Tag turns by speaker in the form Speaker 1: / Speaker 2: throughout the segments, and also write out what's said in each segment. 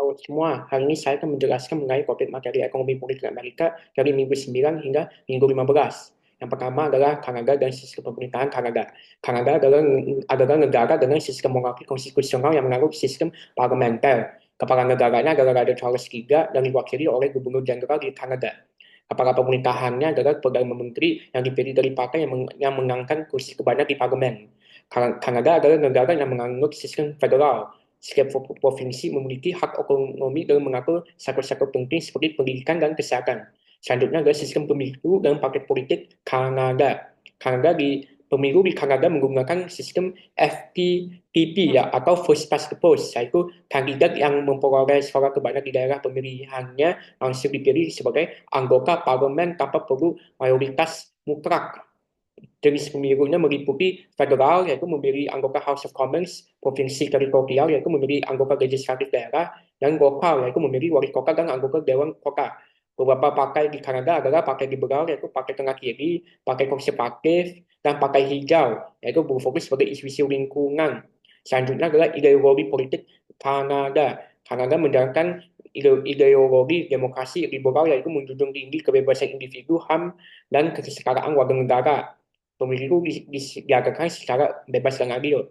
Speaker 1: Halo semua, hari ini saya akan menjelaskan mengenai topik materi ekonomi politik Amerika dari minggu 9 hingga minggu 15. Yang pertama adalah Kanada dan sistem pemerintahan Kanada. Kanada adalah negara dengan sistem monarki konstitusional yang menganut sistem parlementer. Kepala negaranya adalah Raja Charles III dan diwakili oleh gubernur jenderal di Kanada. Kepala pemerintahannya adalah Perdana Menteri yang dipilih dari partai yang menangkan kursi terbanyak di parlemen. Kanada adalah negara yang menganut sistem federal. Setiap provinsi memiliki hak otonomi dalam mengatur sektor-sektor penting seperti pendidikan dan kesehatan. Selanjutnya adalah sistem pemilu dan partai politik Kanada. Pemilu di Kanada menggunakan sistem FPPP ya atau first past the post, yaitu kandidat yang memperoleh suara terbanyak di daerah pemilihannya langsung dipilih sebagai anggota parlemen tanpa perlu mayoritas mutlak. Jenis pemilunya meliputi federal, yaitu memilih anggota House of Commons, provinsi teritorial, yaitu memilih anggota legislatif daerah, dan lokal, yaitu memilih wali kota dan anggota dewan kota. Beberapa partai di Kanada adalah partai liberal, yaitu partai tengah kiri, partai konservatif, dan partai hijau, yaitu berfokus pada isu-isu lingkungan. Selanjutnya adalah ideologi politik Kanada. Kanada menjalankan ideologi demokrasi liberal, yaitu menjunjung tinggi kebebasan individu, HAM, dan kesetaraan warga negara. Pemilu diadakan secara bebas dan adil.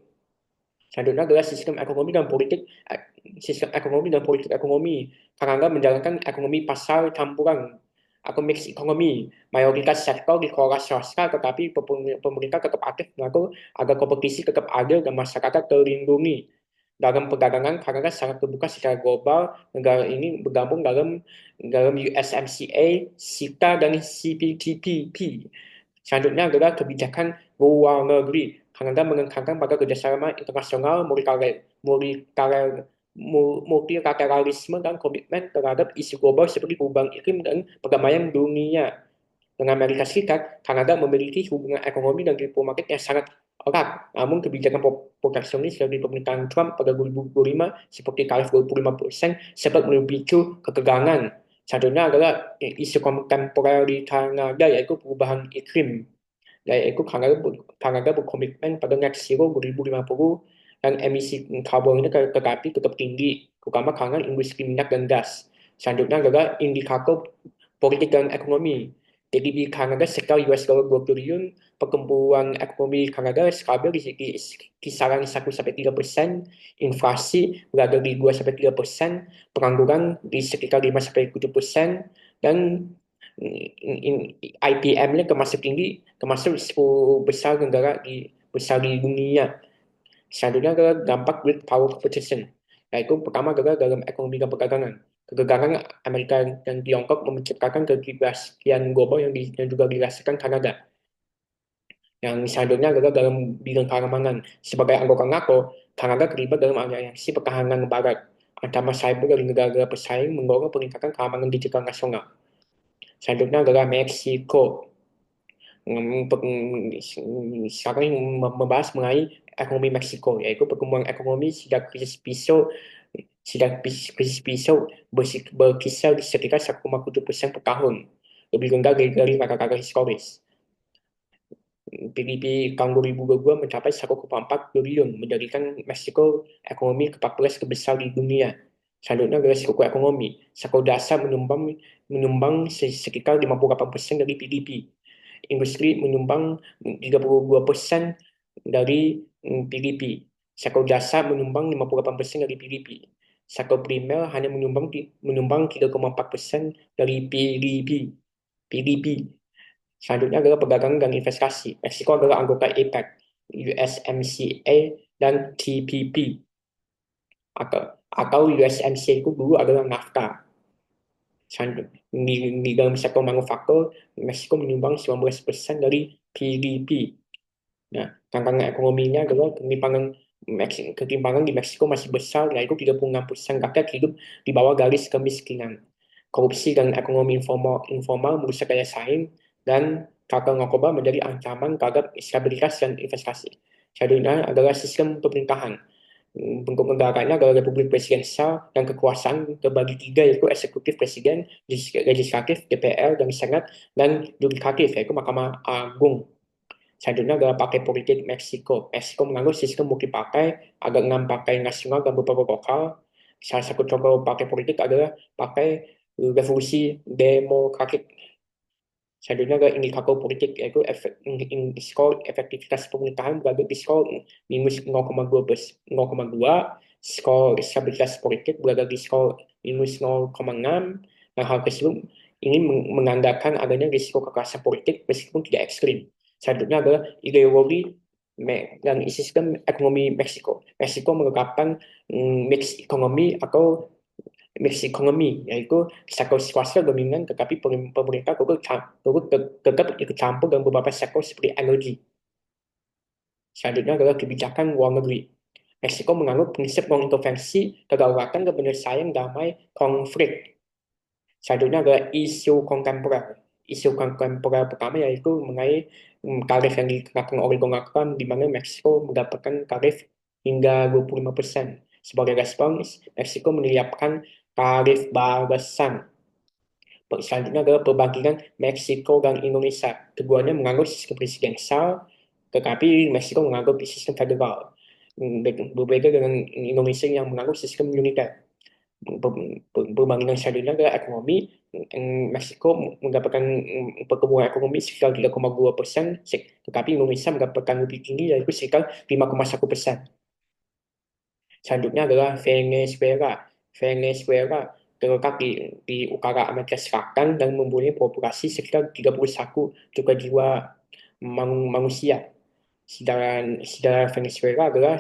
Speaker 1: Selanjutnya adalah sistem ekonomi dan politik ekonomi. Kanada menjalankan ekonomi pasar campuran atau mixed economy. Mayoritas sektor dikelola swasta, tetapi pemerintah tetap aktif mengatur agar kompetisi tetap adil dan masyarakat terlindungi. Dalam perdagangan, Kanada sangat terbuka secara global. Negara ini bergabung dalam USMCA, CETA, dan CPTPP. Selanjutnya adalah kebijakan luar negeri. Kanada menekankan pada kerjasama internasional, multilateralisme, dan komitmen terhadap isu global seperti perubahan iklim dan perdamaian dunia. Dengan Amerika Serikat, Kanada memiliki hubungan ekonomi dan diplomatik yang sangat erat. Namun kebijakan proteksionis dari pemerintahan Trump pada 2025 seperti tarif 25% sempat memicu ketegangan. Satunya adalah isu kontemporer di Kanada, yaitu perubahan iklim. Yaitu Kanada berkomitmen pada net zero 2050 dan emisi karbonnya tetapi tetap tinggi, terutama karena industri minyak dan gas. Selanjutnya adalah indikator politik dan ekonomi. PDB Kanada sekitar US dollar 2 triliun, pertumbuhan ekonomi Kanada stabil di kisaran 1-3%, inflasi berada di 2-3%, pengangguran di sekitar 5-7%, dan IPM-nya termasuk 10 besar di dunia. Selanjutnya adalah dampak great power competition, yaitu pertama adalah dalam ekonomi dan perdagangan. Kegagalan Amerika dan Tiongkok menciptakan kegiatan global yang juga dirasakan Kanada. Yang selanjutnya adalah dalam bidang keamanan. Sebagai anggota NATO, Kanada terlibat dalam aliansi pertahanan barat. Ancaman cyber dari negara pesaing mendorong peningkatan keamanan digital nasional. Selanjutnya adalah Meksiko. Sekarang membahas mengenai ekonomi Meksiko, yaitu pertumbuhan ekonomi sejak krisis pisau berkisar di sekitar 1,7% per tahun, lebih rendah dari rata-rata historis. PDB tahun 2022 mencapai 1,4 triliun, menjadikan Meksiko ekonomi ke-14 terbesar di dunia. Selanjutnya adalah struktur ekonomi. Sektor dasar menyumbang sekitar 58% dari PDB. Industri menyumbang 32% dari PDB. Sektor jasa menyumbang 58% dari PDB. Sektor primer hanya menyumbang 3,4% dari PDB. Selanjutnya adalah perdagangan dan investasi. Meksiko adalah anggota APEC, USMCA, dan TPP. Atau USMCA itu dulu adalah NAFTA. Di dalam sektor manufaktur, Meksiko menyumbang 19% dari PDB. Nah, tantangan ekonominya adalah ketimpangan di Meksiko masih besar, yaitu 36% rakyat hidup di bawah garis kemiskinan. Korupsi dan ekonomi informal merusak daya saing, dan kakak narkoba menjadi ancaman terhadap stabilitas dan investasi. Selanjutnya adalah sistem pemerintahan. Bentuk negaranya adalah republik presidensial dan kekuasaan terbagi tiga, yaitu eksekutif presiden, legislatif DPR dan senat, dan yudikatif yaitu Mahkamah Agung. Selanjutnya adalah partai politik Meksiko. Meksiko menganut sistem multipartai, ada 6 partai nasional dan beberapa lokal. Salah satu contoh partai politik adalah partai revolusi demokratik. Selanjutnya adalah indikator politik, yaitu skor efektivitas pemerintahan berada di skor minus 0,2, skor stabilitas politik berada di skor minus 0,6, dan hal tersebut ini menandakan adanya risiko kekerasan politik meskipun tidak ekstrim. Selanjutnya adalah ideologi dan sistem ekonomi Meksiko. Meksiko menerapkan mix ekonomi atau mix ekonomi, yaitu sektor swasta dominan tetapi pemerintah tetap ikut campur dalam beberapa sektor seperti energi. Selanjutnya adalah kebijakan luar negeri. Meksiko menganut prinsip non-intervensi, kedaulatan, dan penyelesaian damai konflik. Selanjutnya adalah isu kontemporer. Isu kontemporer pertama yaitu mengenai tarif yang dikenakan oleh Donald Trump, di mana Meksiko mendapatkan tarif hingga 25%. Sebagai respons, Meksiko menyiapkan tarif balasan. Selanjutnya adalah perbandingan Meksiko dan Indonesia. Keduanya menganut sistem presidensial, tetapi Meksiko menganut sistem federal. Berbeda dengan Indonesia yang menganut sistem militer. Perbandingan selanjutnya adalah ekonomi. Meksiko mendapatkan pertumbuhan ekonomi sekitar 3,2%, tetapi Indonesia mendapatkan lebih tinggi yaitu sekitar 5,1%. Selanjutnya adalah Venezuela. Venezuela terletak di utara Amerika Selatan dan mempunyai populasi sekitar 31 juta jiwa manusia. Sejarah Venezuela adalah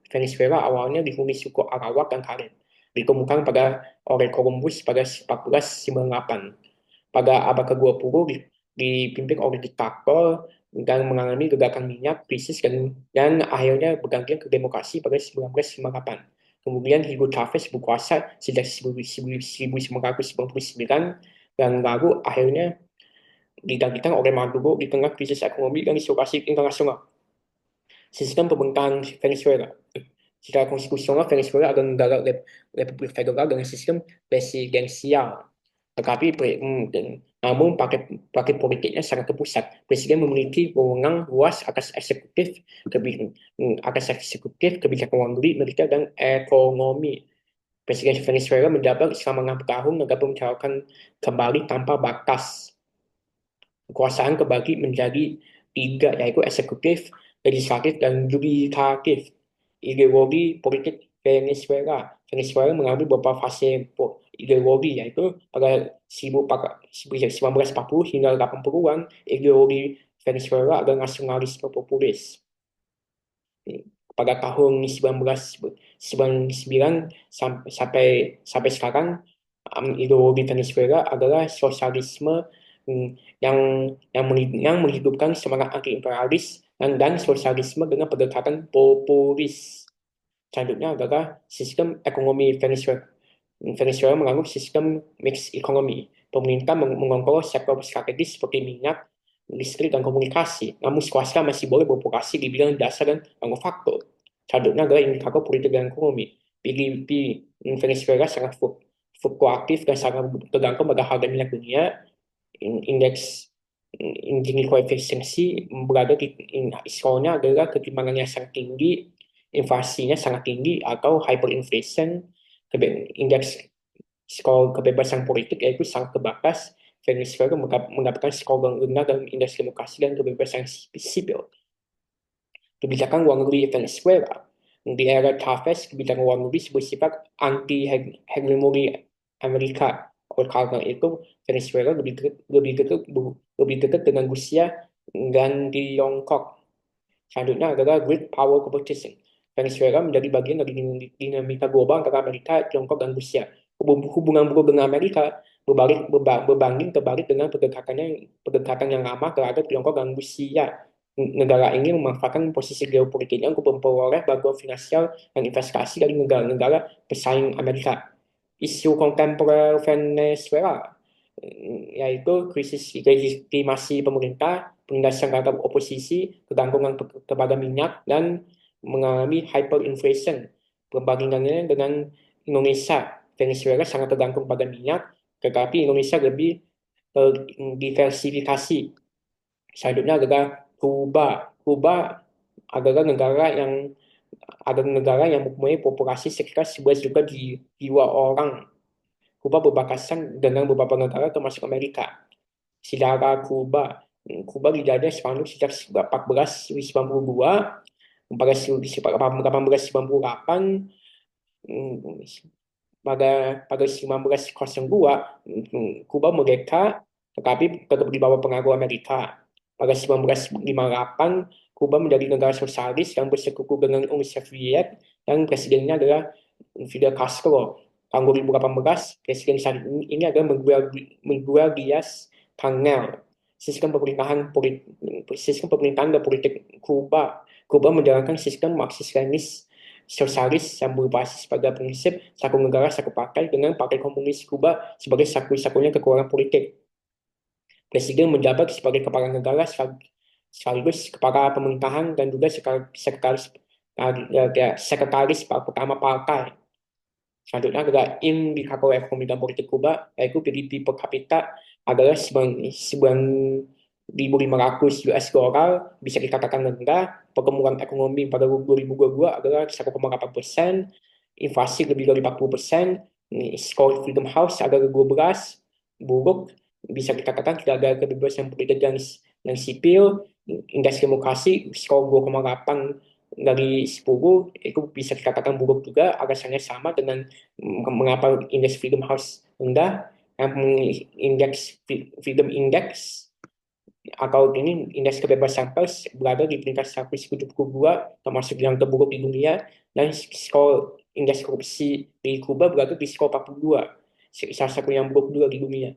Speaker 1: Venezuela awalnya dihuni suku Arawak dan Karen. Ditemukan oleh Columbus pada 1498. Pada abad ke-20 dipimpin oleh diktator dan mengalami ledakan minyak, krisis, dan akhirnya berganti ke demokrasi pada 1958. Kemudian Hugo Chavez berkuasa sejak 1999 dan lalu akhirnya digantikan oleh Maduro di tengah krisis ekonomi dan isolasi internasional. Sistem pemerintahan Venezuela. Secara konstitusional, Venezuela adalah negara republik federal dengan sistem presidensial. Tetapi namun paket politiknya sangat terpusat. Presiden memiliki wewenang luas atas eksekutif, kebijakan luar negeri, militer, dan ekonomi. Presiden Venezuela menjabat selama 6 tahun agar mencalonkan kembali tanpa batas. Kekuasaan kebagi menjadi 3, yaitu eksekutif, legislatif, dan yudikatif. Ideologi politik Venezuela. Venezuela mengalami beberapa fase ideologi, yaitu pada 1940 hingga 80-an, ideologi Venezuela adalah nasionalisme populis. Pada tahun 1999 sampai sekarang, ideologi Venezuela adalah sosialisme yang menghidupkan semangat anti-imperialis dan sosialisme dengan pendekatan populis. Selanjutnya adalah sistem ekonomi Venezuela. Venezuela menganut sistem mix ekonomi. Pemerintah mengontrol sektor strategis seperti minyak, listrik, dan komunikasi. Namun swasta masih boleh beroperasi di bidang dasar dan manufaktur. Selanjutnya adalah indikator politik dan ekonomi. PDB Venezuela sangat fluktuatif dan sangat tergantung pada harga minyak dunia. Indeks Gini koefisiensi berada di skornya adalah ketimpangannya sangat tinggi, inflasinya sangat tinggi atau hyperinflation. Indeks skor kebebasan politik yaitu sangat terbatas. Venezuela mendapatkan skor rendah dalam indeks demokrasi dan kebebasan sipil. Kebijakan luar negeri Venezuela di era Chavez, kebijakan luar negeri bersifat anti-hegemoni Amerika. Oleh karena itu, Venezuela lebih dekat dengan Rusia dan Tiongkok. Selanjutnya adalah Great Power Competition. Venezuela menjadi bagian dari dinamika global antara Amerika, Tiongkok, dan Rusia. Hubungan buruk dengan Amerika berbanding terbalik dengan pendekatan yang lama terhadap Tiongkok dan Rusia. Negara ini memanfaatkan posisi geopolitiknya untuk memperoleh bantuan finansial dan investasi dari negara-negara pesaing Amerika. Isu kontemporer Venezuela yaitu krisis legitimasi pemerintah, penindasan terhadap oposisi, kegantungan kepada minyak, dan mengalami hyperinflation. Perbandingannya dengan Indonesia, Venezuela sangat tergantung pada minyak, tetapi Indonesia lebih diversifikasi. Selanjutnya adalah Kuba. Kuba adalah negara yang adalah negara yang mempunyai populasi sekitar 11 juta jiwa orang. Kuba berbatasan dengan beberapa negara termasuk Amerika. Sejarah Kuba. Kuba dijajah Spanyol sejak 1492. Pada 1898, pada 1902, Kuba merdeka, tetapi tetap di bawah pengaruh Amerika. Pada 1958, Kuba menjadi negara sosialis yang bersekutu dengan Uni Soviet, dan presidennya adalah Fidel Castro. Tahun 2018, presiden saat ini adalah Miguel Diaz-Canel. Sistem pemerintahan dan politik Kuba. Kuba menjalankan sistem Marxis-Lenis sosialis yang berbasis pada prinsip satu negara satu partai, dengan Partai Komunis Kuba sebagai satu-satunya kekuatan politik. Presiden menjabat sebagai kepala negara sekaligus kepala pemerintahan dan juga sekretaris pertama partai. Selanjutnya adalah indikator ekonomi dan politik Kuba, yaitu PDB per kapita adalah 9.500 US dollar, bisa dikatakan rendah. Pertumbuhan ekonomi pada 2022 adalah 1,8%, inflasi lebih dari 40%, skor Freedom House adalah 12, buruk, bisa dikatakan tidak ada kebebasan politik dan sipil. Indeks demokrasi skor 2,8 dari 10, itu bisa dikatakan buruk juga. Alasannya sama dengan mengapa indeks Freedom House rendah. Indeks Freedom Index atau ini indeks kebebasan pers berada di peringkat 172, termasuk yang terburuk di dunia, dan skor indeks korupsi di Kuba berada di skor 42, salah satu yang buruk juga di dunia.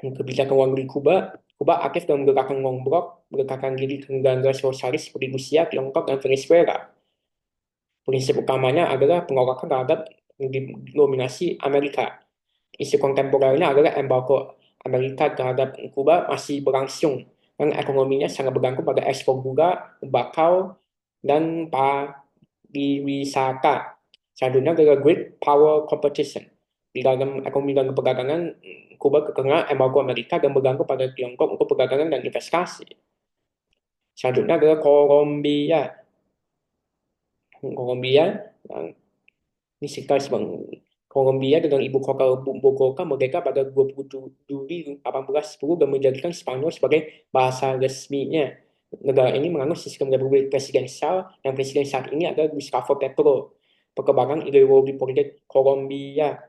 Speaker 1: Kebijakan luar negeri Kuba, Kuba aktif dalam gerakan non blok, mendekatkan diri ke negara sosialis seperti Rusia, Tiongkok, dan Venezuela. Prinsip utamanya adalah penolakan terhadap dominasi Amerika. Isu kontemporernya adalah embargo Amerika terhadap Kuba masih berlangsung, dan ekonominya sangat bergantung pada ekspor gula, bakau, dan pariwisata. Selanjutnya adalah great power competition. Di dalam ekonomi dan perdagangan, Kuba terkena embargo Amerika dan bergantung pada Tiongkok untuk perdagangan dan investasi. Selanjutnya adalah Kolombia. Kolombia, ini sekitar Kolombia dengan ibu kota Bogota merdeka pada 27 Juli 1810 dan menjadikan Spanyol sebagai bahasa resminya. Negara ini menganut sistem republik presidensial, yang presiden saat ini adalah Gustavo Petro. Perkembangan ideologi politik Kolombia.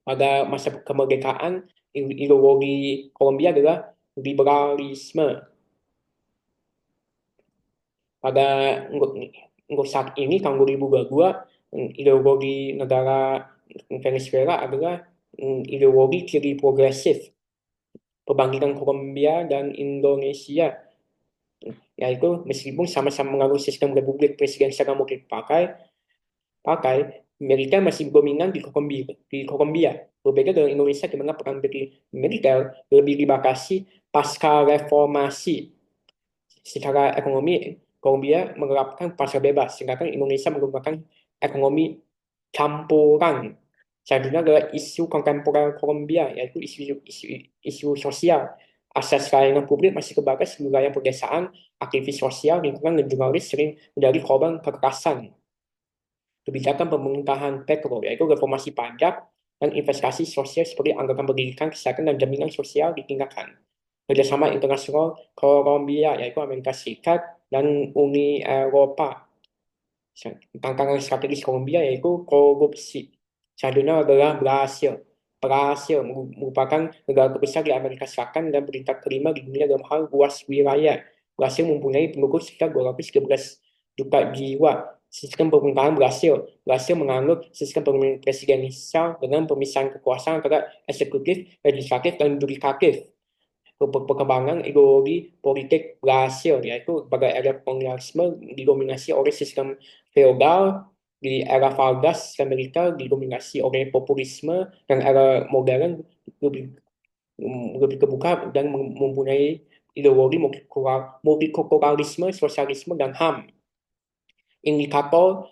Speaker 1: Pada masa kemerdekaan, ideologi Kolombia adalah liberalisme. Pada untuk saat ini, tahun 2022, ideologi negara Venezuela adalah ideologi kiri progresif. Perbandingan Kolombia dan Indonesia, yaitu meskipun sama-sama menganut sistem republik presidensial yang mungkin pakai, militer masih dominan di Kolombia. Berbeda dengan Indonesia, di mana peran militer lebih dibatasi pasca reformasi. Secara ekonomi, Kolombia menerapkan pasar bebas, sedangkan Indonesia menggunakan ekonomi campuran. Selanjutnya adalah isu kontemporer Kolombia, yaitu isu sosial. Akses layanan publik masih terbatas di wilayah pedesaan, aktivis sosial, lingkungan, dan jurnalis sering menjadi korban kekerasan. Kebijakan pemerintahan Petro, yaitu reformasi pajak dan investasi sosial seperti anggaran pendidikan, kesehatan, dan jaminan sosial ditingkatkan. Kerjasama internasional Kolombia, yaitu Amerika Serikat dan Uni Eropa. Tantangan strategis Kolombia yaitu korupsi. Selanjutnya adalah Brasil. Brasil merupakan negara terbesar di Amerika Selatan dan peringkat kelima di dunia dalam hal luas wilayah. Brasil mempunyai penduduk sekitar 213 juta jiwa. Sistem pemerintahan Brasil menganut sistem pemerintahan presidensial dengan pemisahan kekuasaan antara eksekutif, legislatif, dan yudikatif. Perkembangan ideologi politik Brasil, yaitu pada era kolonialisme didominasi oleh sistem feodal, di era Vargas Amerika didominasi oleh populisme, dan era modern lebih terbuka dan mempunyai ideologi multikulturalisme, sosialisme, dan HAM. Indikator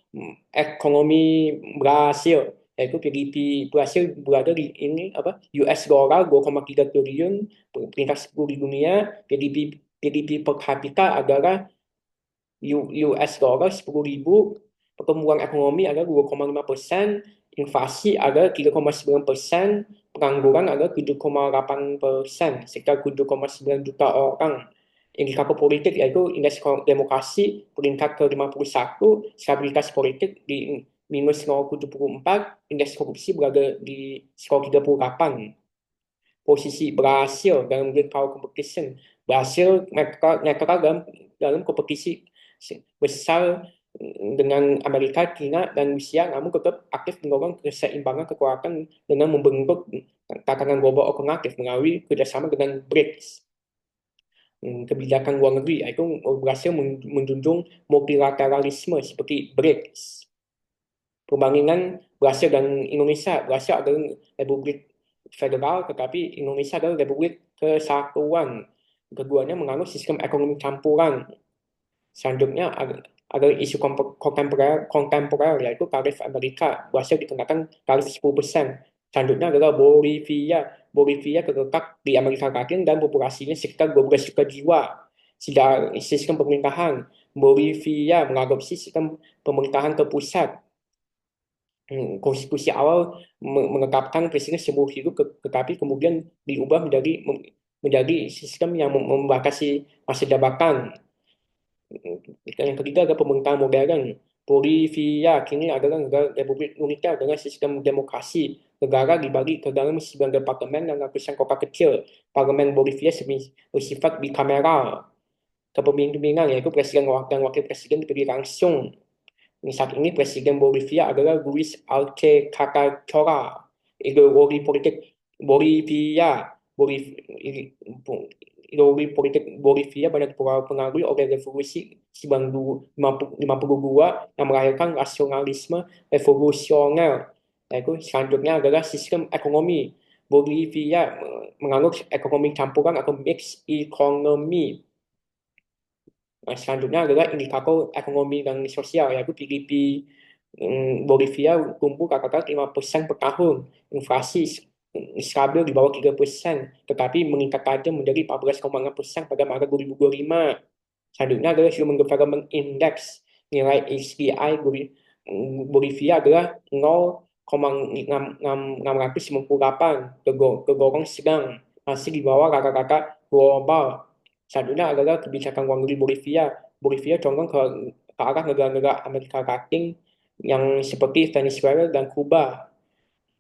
Speaker 1: ekonomi Brasil, yaitu PDB Brasil berada di US dollar 2,3 triliun, peringkat 10 di dunia. PDB per kapita adalah US dollar 10.000, pertumbuhan ekonomi ada 2,5%, inflasi ada 3,9%, pengangguran ada 7,8%, sekitar 7,9 juta orang. Indikator politik yaitu indeks demokrasi peringkat ke-51, stabilitas politik di minus 0,74, indeks korupsi berada di skor 38. Posisi berhasil dalam Great Power Competition, berhasil netral dalam kompetisi besar dengan Amerika, China, dan Rusia, namun tetap aktif mendorong keseimbangan kekuatan dengan membentuk tatanan global alternatif melalui kerjasama dengan BRICS. Kebijakan luar negeri yaitu berhasil menjunjung multilateralisme seperti BRICS. Perbandingan Brasil dan Indonesia, Brasil adalah Republik Federal, tetapi Indonesia adalah Republik Kesatuan. Keduanya menganut sistem ekonomi campuran. Selanjutnya adalah isu kontemporer yaitu tarif Amerika. Brasil dikenakan tarif 10%. Selanjutnya adalah Bolivia. Bolivia terletak di Amerika Latin dan populasinya sekitar 12 juta jiwa. Sistem pemerintahan Bolivia mengadopsi sistem pemerintahan terpusat. Konstitusi awal menetapkan presiden seumur hidup, tetapi kemudian diubah menjadi sistem yang membatasi masa jabatan. Yang ketiga adalah pemerintahan modern. Bolivia kini adalah negara Republik Unita dengan sistem demokrasi. Negara dibagi ke dalam 9 departemen dan ratusan kota kecil. Parlemen Bolivia bersifat bikameral. Kepemimpinan yaitu presiden dan wakil presiden dipilih langsung. Saat ini Presiden Bolivia adalah Luis Arce Cacacola. Ideologi politik Bolivia, ideologi politik Bolivia banyak dipengaruhi oleh revolusi 1952 yang melahirkan nasionalisme revolusioner. Yaitu selanjutnya adalah sistem ekonomi. Bolivia menganut ekonomi campuran atau mixed economy. Selanjutnya adalah indikator ekonomi dan sosial, yaitu PDB Bolivia tumbuh rata-rata 5% per tahun. Inflasi stabil di bawah 3%, tetapi meningkat tajam menjadi 14,6% pada Maret 2025. Selanjutnya adalah Human Development Index. Nilai HDI Bolivia adalah 0,698, tergolong sedang, masih di bawah rata-rata global. Selanjutnya adalah kebijakan luar negeri Bolivia. Bolivia condong ke arah negara-negara Amerika Latin yang seperti Venezuela dan Kuba.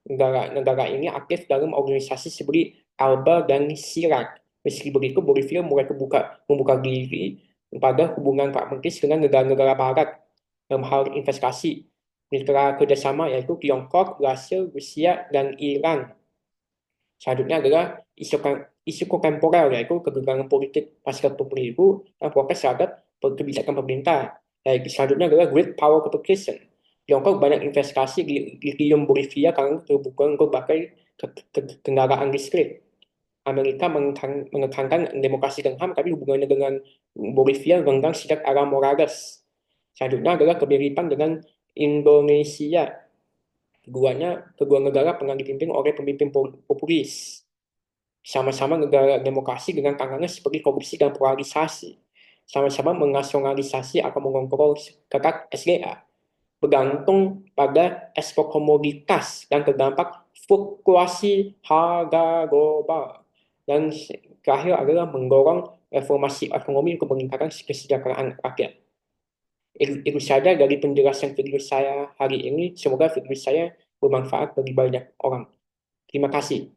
Speaker 1: Negara ini aktif dalam organisasi seperti ALBA dan CIRAC. Meski begitu, Bolivia mulai membuka diri pada hubungan pragmatis dengan negara-negara Barat dalam hal investasi. Mitra kerjasama yaitu Tiongkok, Brasil, Rusia, dan Iran. Selanjutnya adalah isu kontemporer, yaitu kegagalan politik pasca pemilu dan protes terhadap kebijakan pemerintah. Selanjutnya adalah Great Power Competition. Tiongkok banyak investasi di lithium Bolivia karena kebutuhan berbagai kendaraan listrik. Amerika menekankan demokrasi dan HAM, tapi hubungannya dengan Bolivia renggang sejak era Morales. Selanjutnya adalah kemiripan dengan Indonesia. Kedua negara pernah dipimpin oleh pemimpin populis. Sama-sama negara demokrasi dengan tantangan seperti korupsi dan polarisasi. Sama-sama menasionalisasi atau mengontrol ketat SDA. Bergantung pada ekspor komoditas dan terdampak fluktuasi harga global. Dan terakhir adalah mendorong reformasi ekonomi untuk meningkatkan kesejahteraan rakyat. Itu saja dari penjelasan video saya hari ini. Semoga video saya bermanfaat bagi banyak orang. Terima kasih.